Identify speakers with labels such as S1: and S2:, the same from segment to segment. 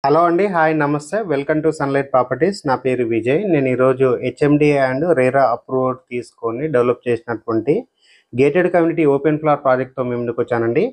S1: Hello అండి. Hi నమస్తే. Welcome to sunlight properties. నా పేరు విజయ్. నేను ఈరోజు హెచ్ఎండిఏ అండ్ రెరా అప్రూవల్ తీసుకొని డెవలప్ చేసినటువంటి గేటెడ్ కమ్యూనిటీ ఓపెన్ ఫ్లోర్ ప్రాజెక్ట్‌తో మీ ముందుకొచ్చానండి.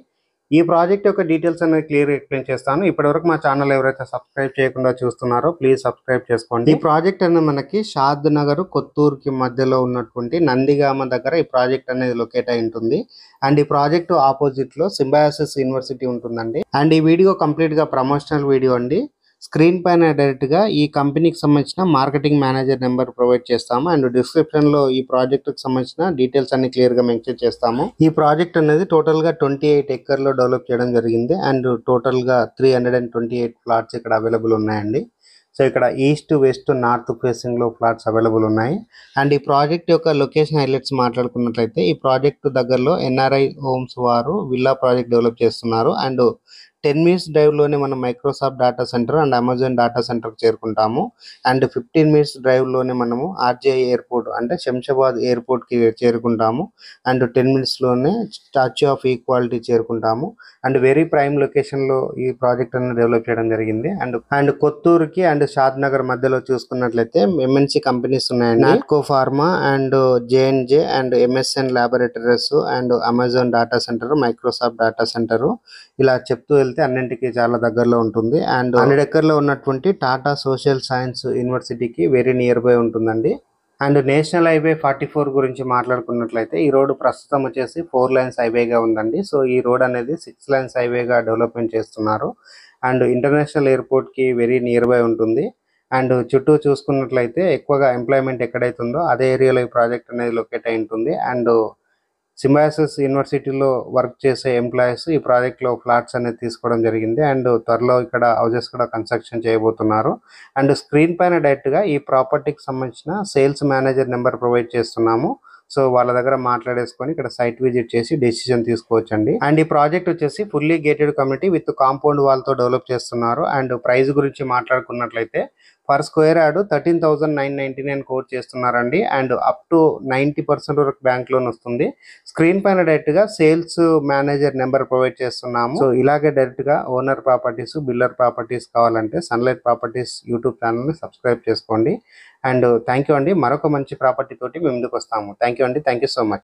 S1: ఈ ప్రాజెక్ట్ యొక్క డీటెయిల్స్ అనేది క్లియర్‌గా ఎక్స్‌ప్లెయిన్ చేస్తాను. ఇప్పటివరకు మా ఛానల్ ఎవరైతే సబ్స్క్రైబ్ చేయకుండా చూస్తున్నారో ప్లీజ్ సబ్స్క్రైబ్ చేసుకోండి. ఈ ప్రాజెక్ట్ అనేది మనకి షాద్ నగర్, కొత్తూరుకి మధ్యలో ఉన్నటువంటి నందిగామ దగ్గర ఈ ప్రాజెక్ట్ అనేది లొకేట్ అయి ఉంటుంది. అండ్ ఈ ప్రాజెక్ట్ ఆపోజిట్ లో సింబయాసిస్ యూనివర్సిటీ ఉంటుందండి. అండ్ ఈ వీడియో కంప్లీట్ గా ప్రమోషనల్ వీడియో అండి. స్క్రీన్ పైన డైరెక్ట్ గా ఈ కంపెనీకి సంబంధించిన మార్కెటింగ్ మేనేజర్ నెంబర్ ప్రొవైడ్ చేస్తాము. అండ్ డిస్క్రిప్షన్ లో ఈ ప్రాజెక్ట్ కి సంబంధించిన డీటెయిల్స్ అన్ని క్లియర్ గా మెన్షన్ చేస్తాము. ఈ ప్రాజెక్ట్ అనేది టోటల్ గా 28 ఎకర్ లో డెవలప్ చేయడం జరిగింది. అండ్ టోటల్ గా 328 ఫ్లాట్స్ ఇక్కడ అవైలబుల్ ఉన్నాయండి. సో ఇక్కడ ఈస్ట్, వెస్ట్, నార్త్ ఫేసింగ్ లో ఫ్లాట్స్ అవైలబుల్ ఉన్నాయి. అండ్ ఈ ప్రాజెక్ట్ యొక్క లొకేషన్ హైలైట్స్ మాట్లాడుకున్నట్లయితే ఈ ప్రాజెక్ట్ దగ్గరలో ఎన్ఆర్ఐ హోమ్స్ వారు విల్లా ప్రాజెక్ట్ డెవలప్ చేస్తున్నారు. అండ్ 10 మినిట్స్ డ్రైవ్ లోనే మనం Microsoft data centre and Amazon data centre చేరుకుంటాము. అండ్ 15 మినిట్స్ డ్రైవ్ లోనే మనము ఆర్జీఐ ఎయిర్పోర్ట్ అంటే శంషాబాద్ ఎయిర్పోర్ట్ కి చేరుకుంటాము. అండ్ 10 మినిట్స్ లోనే స్టాచ్యూ ఆఫ్ ఈక్వాలిటీ చేరుకుంటాము. అండ్ వెరీ ప్రైమ్ లొకేషన్ లో ఈ ప్రాజెక్ట్ అనేది డెవలప్ చేయడం జరిగింది. అండ్ కొత్తూరుకి అండ్ షాద్ నగర్ మధ్యలో చూసుకున్నట్లయితే ఎంఎన్సి కంపెనీస్ ఉన్నాయండి. Natco pharma and JNJ and MSN laboratories and Amazon data centre, Microsoft data centre ఇలా చెప్తూ వెళ్తే అన్నింటికి చాలా దగ్గరలో ఉంటుంది. అండ్ 100 ఎకర్లో ఉన్నటువంటి టాటా సోషల్ సైన్స్ యూనివర్సిటీకి వెరీ నియర్ బై ఉంటుందండి. అండ్ నేషనల్ హైవే 44 గురించి మాట్లాడుకున్నట్లయితే ఈ రోడ్ ప్రస్తుతం వచ్చేసి 4 లైన్స్ హైవేగా ఉందండి. సో ఈ రోడ్ అనేది 6 లైన్స్ హైవేగా డెవలప్మెంట్ చేస్తున్నారు. అండ్ ఇంటర్నేషనల్ ఎయిర్పోర్ట్ కి వెరీ నియర్ బై ఉంటుంది. అండ్ చుట్టూ చూసుకున్నట్లయితే ఎక్కువగా ఎంప్లాయ్మెంట్ ఎక్కడైతుందో అదే ఏరియాలో ఈ ప్రాజెక్ట్ అనేది లొకేట్ అయి ఉంటుంది. అండ్ సింబయాసిస్ యూనివర్సిటీలో వర్క్ చేసే ఎంప్లాయీస్ ఈ ప్రాజెక్ట్ లో ఫ్లాట్స్ అనేది తీసుకోవడం జరిగింది. అండ్ త్వరలో ఇక్కడ హౌసెస్ కూడా కన్స్ట్రక్షన్ చేయబోతున్నారు. అండ్ స్క్రీన్ పైన డైరెక్ట్ గా ఈ ప్రాపర్టీకి సంబంధించిన సేల్స్ మేనేజర్ నెంబర్ ప్రొవైడ్ చేస్తున్నాము. సో వాళ్ళ దగ్గర మాట్లాడేసుకొని ఇక్కడ సైట్ విజిట్ చేసి డెసిషన్ తీసుకోవచ్చండి. అండ్ ఈ ప్రాజెక్ట్ వచ్చేసి fully gated community with compound wall తో డెవలప్ చేస్తున్నారు. అండ్ ప్రైస్ గురించి మాట్లాడుకున్నట్లయితే పర్ స్క్వేర్ యార్డ్ 13,999 కోట్ చేస్తున్నారండి. అండ్ అప్ టు 90% వరకు బ్యాంక్ లోన్ వస్తుంది. స్క్రీన్ పైన డైరెక్ట్ గా సేల్స్ మేనేజర్ నెంబర్ ప్రొవైడ్ చేస్తున్నాము. సో ఇలాగే డైరెక్ట్ గా ఓనర్ ప్రాపర్టీస్, బిల్డర్ ప్రాపర్టీస్ కావాలంటే సన్లైట్ ప్రాపర్టీస్ యూట్యూబ్ ఛానల్ ని సబ్స్క్రైబ్ చేసుకోండి. అండ్ థ్యాంక్ యూ అండి. మరొక మంచి ప్రాపర్టీ తోటి మేము ముందుకు వస్తాము. థ్యాంక్ యూ అండి. Thank you so much.